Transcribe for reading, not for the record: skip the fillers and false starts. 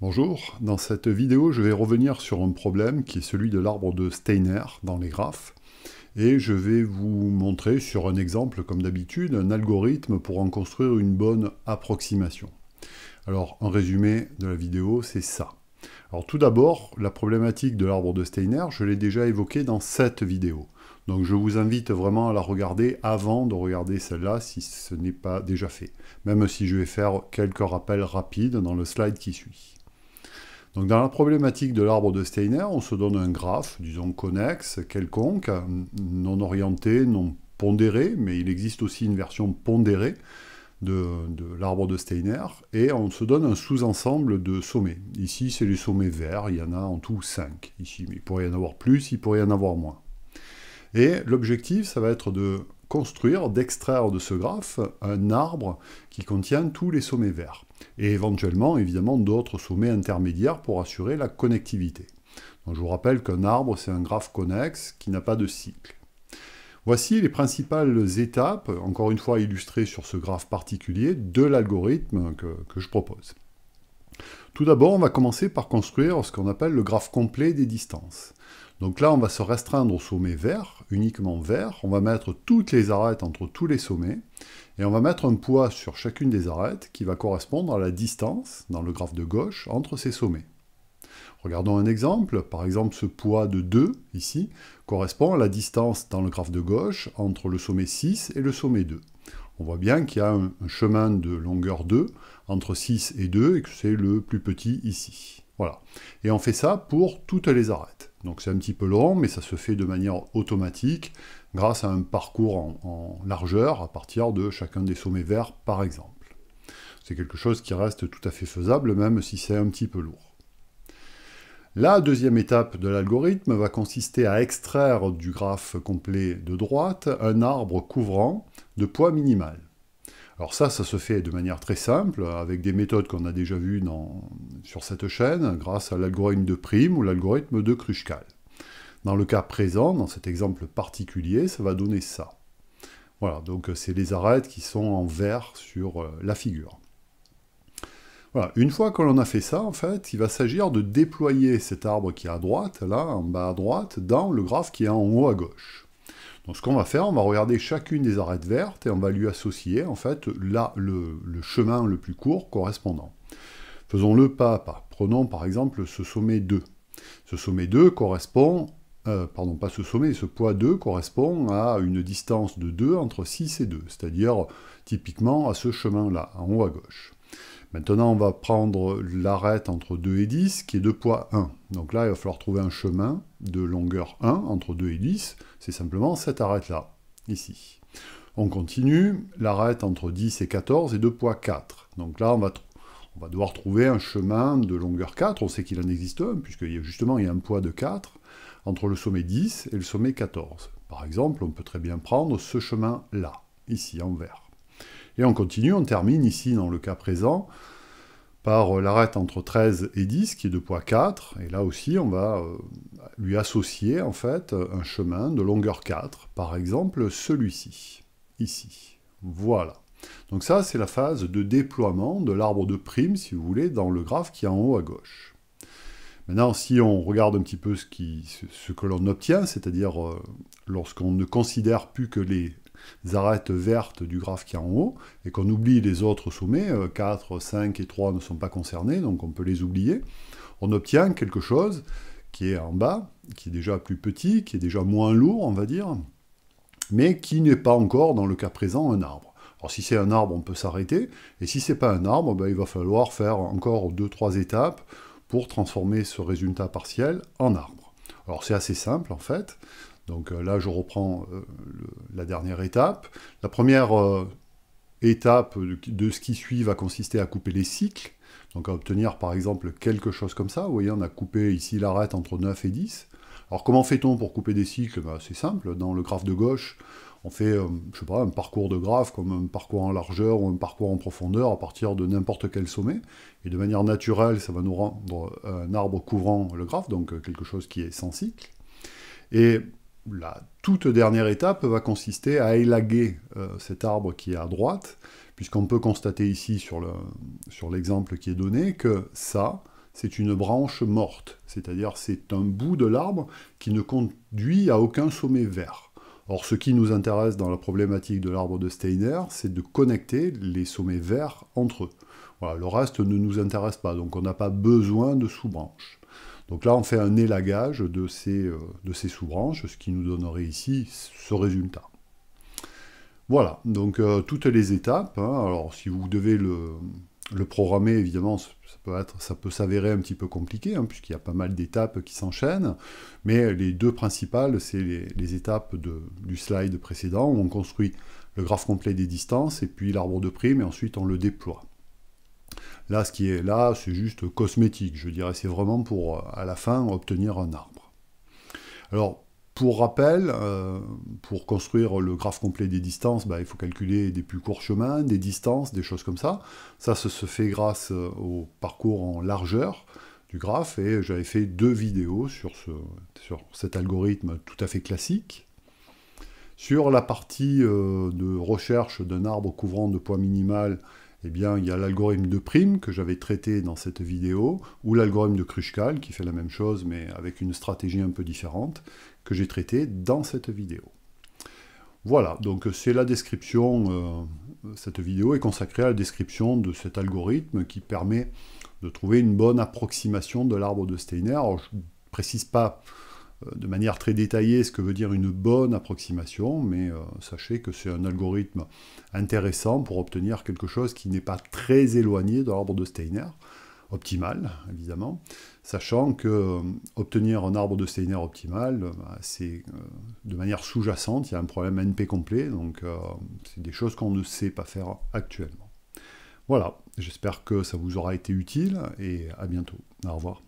Bonjour, dans cette vidéo je vais revenir sur un problème qui est celui de l'arbre de Steiner dans les graphes et je vais vous montrer sur un exemple comme d'habitude un algorithme pour en construire une bonne approximation. Alors en résumé de la vidéo c'est ça. Alors tout d'abord la problématique de l'arbre de Steiner je l'ai déjà évoquée dans cette vidéo. Donc je vous invite vraiment à la regarder avant de regarder celle-là si ce n'est pas déjà fait. Même si je vais faire quelques rappels rapides dans le slide qui suit. Donc dans la problématique de l'arbre de Steiner, on se donne un graphe, disons connexe, quelconque, non orienté, non pondéré, mais il existe aussi une version pondérée de l'arbre de Steiner, et on se donne un sous-ensemble de sommets. Ici, c'est les sommets verts, il y en a en tout 5 ici, mais il pourrait y en avoir plus, il pourrait y en avoir moins. Et l'objectif, ça va être de construire, d'extraire de ce graphe un arbre qui contient tous les sommets verts. Et éventuellement, évidemment, d'autres sommets intermédiaires pour assurer la connectivité. Donc, je vous rappelle qu'un arbre, c'est un graphe connexe qui n'a pas de cycle. Voici les principales étapes, encore une fois illustrées sur ce graphe particulier, de l'algorithme que je propose. Tout d'abord, on va commencer par construire ce qu'on appelle le graphe complet des distances. Donc là, on va se restreindre au sommet vert, uniquement vert. On va mettre toutes les arêtes entre tous les sommets. Et on va mettre un poids sur chacune des arêtes qui va correspondre à la distance, dans le graphe de gauche, entre ces sommets. Regardons un exemple. Par exemple, ce poids de 2, ici, correspond à la distance dans le graphe de gauche entre le sommet 6 et le sommet 2. On voit bien qu'il y a un chemin de longueur 2 entre 6 et 2 et que c'est le plus petit ici. Voilà. Et on fait ça pour toutes les arêtes. Donc c'est un petit peu long, mais ça se fait de manière automatique grâce à un parcours en largeur à partir de chacun des sommets verts, par exemple. C'est quelque chose qui reste tout à fait faisable, même si c'est un petit peu lourd. La deuxième étape de l'algorithme va consister à extraire du graphe complet de droite un arbre couvrant de poids minimal. Alors ça se fait de manière très simple, avec des méthodes qu'on a déjà vues sur cette chaîne, grâce à l'algorithme de Prim ou l'algorithme de Kruskal. Dans le cas présent, dans cet exemple particulier, ça va donner ça. Voilà, donc c'est les arêtes qui sont en vert sur la figure. Voilà, une fois que l'on a fait ça, en fait, il va s'agir de déployer cet arbre qui est à droite, là, en bas à droite, dans le graphe qui est en haut à gauche. Donc ce qu'on va faire, on va regarder chacune des arêtes vertes et on va lui associer, en fait, là, le chemin le plus court correspondant. Faisons-le pas à pas. Prenons par exemple ce sommet 2. Ce sommet 2 correspond, pardon, pas ce sommet, ce poids 2 correspond à une distance de 2 entre 6 et 2, c'est-à-dire typiquement à ce chemin-là, en haut à gauche. Maintenant, on va prendre l'arête entre 2 et 10, qui est de poids 1. Donc là, il va falloir trouver un chemin de longueur 1 entre 2 et 10. C'est simplement cette arête-là, ici. On continue, l'arête entre 10 et 14 est de poids 4. Donc là, on va devoir trouver un chemin de longueur 4. On sait qu'il en existe un, puisque justement, il y a un poids de 4 entre le sommet 10 et le sommet 14. Par exemple, on peut très bien prendre ce chemin-là, ici, en vert. Et on continue, on termine ici, dans le cas présent, par l'arête entre 13 et 10, qui est de poids 4, et là aussi, on va lui associer, en fait, un chemin de longueur 4, par exemple, celui-ci, ici. Voilà. Donc ça, c'est la phase de déploiement de l'arbre de Prim, si vous voulez, dans le graphe qui est en haut à gauche. Maintenant, si on regarde un petit peu ce que l'on obtient, c'est-à-dire lorsqu'on ne considère plus que les arêtes vertes du graphe qui est en haut, et qu'on oublie les autres sommets, 4, 5 et 3 ne sont pas concernés, donc on peut les oublier, on obtient quelque chose qui est en bas, qui est déjà plus petit, qui est déjà moins lourd, on va dire, mais qui n'est pas encore, dans le cas présent, un arbre. Alors si c'est un arbre, on peut s'arrêter, et si c'est pas un arbre, ben, il va falloir faire encore 2-3 étapes pour transformer ce résultat partiel en arbre. Alors c'est assez simple, en fait. Donc là, je reprends la dernière étape. La première étape de ce qui suit va consister à couper les cycles, donc à obtenir par exemple quelque chose comme ça. Vous voyez, on a coupé ici l'arête entre 9 et 10. Alors comment fait-on pour couper des cycles? Ben, c'est simple, dans le graphe de gauche, on fait je sais pas, un parcours de graphe, comme un parcours en largeur ou un parcours en profondeur à partir de n'importe quel sommet. Et de manière naturelle, ça va nous rendre un arbre couvrant le graphe, donc quelque chose qui est sans cycle. Et la toute dernière étape va consister à élaguer cet arbre qui est à droite, puisqu'on peut constater ici sur l'exemple qui est donné que ça, c'est une branche morte, c'est-à-dire c'est un bout de l'arbre qui ne conduit à aucun sommet vert. Or, ce qui nous intéresse dans la problématique de l'arbre de Steiner, c'est de connecter les sommets verts entre eux. Voilà, le reste ne nous intéresse pas, donc on n'a pas besoin de sous-branches. Donc là, on fait un élagage de ces sous-branches, ce qui nous donnerait ici ce résultat. Voilà, donc toutes les étapes. Hein. Alors, si vous devez le programmer, évidemment, ça peut s'avérer un petit peu compliqué, hein, puisqu'il y a pas mal d'étapes qui s'enchaînent, mais les deux principales, c'est les étapes du slide précédent, où on construit le graphe complet des distances, et puis l'arbre de prime, et ensuite on le déploie. Là, ce qui est là, c'est juste cosmétique, je dirais, c'est vraiment pour, à la fin, obtenir un arbre. Alors, pour rappel, pour construire le graphe complet des distances, il faut calculer des plus courts chemins, des distances, des choses comme ça. Ça se fait grâce au parcours en largeur du graphe, et j'avais fait 2 vidéos sur cet algorithme tout à fait classique. Sur la partie de recherche d'un arbre couvrant de poids minimal, eh bien, il y a l'algorithme de prime que j'avais traité dans cette vidéo, ou l'algorithme de Kruskal, qui fait la même chose, mais avec une stratégie un peu différente, que j'ai traité dans cette vidéo. Voilà, donc c'est la description, cette vidéo est consacrée à la description de cet algorithme qui permet de trouver une bonne approximation de l'arbre de Steiner. Alors, je ne précise pas de manière très détaillée ce que veut dire une bonne approximation, mais sachez que c'est un algorithme intéressant pour obtenir quelque chose qui n'est pas très éloigné de l'arbre de Steiner, optimal, évidemment, sachant que obtenir un arbre de Steiner optimal, c'est de manière sous-jacente, il y a un problème NP complet, donc c'est des choses qu'on ne sait pas faire actuellement. Voilà, j'espère que ça vous aura été utile, et à bientôt. Au revoir.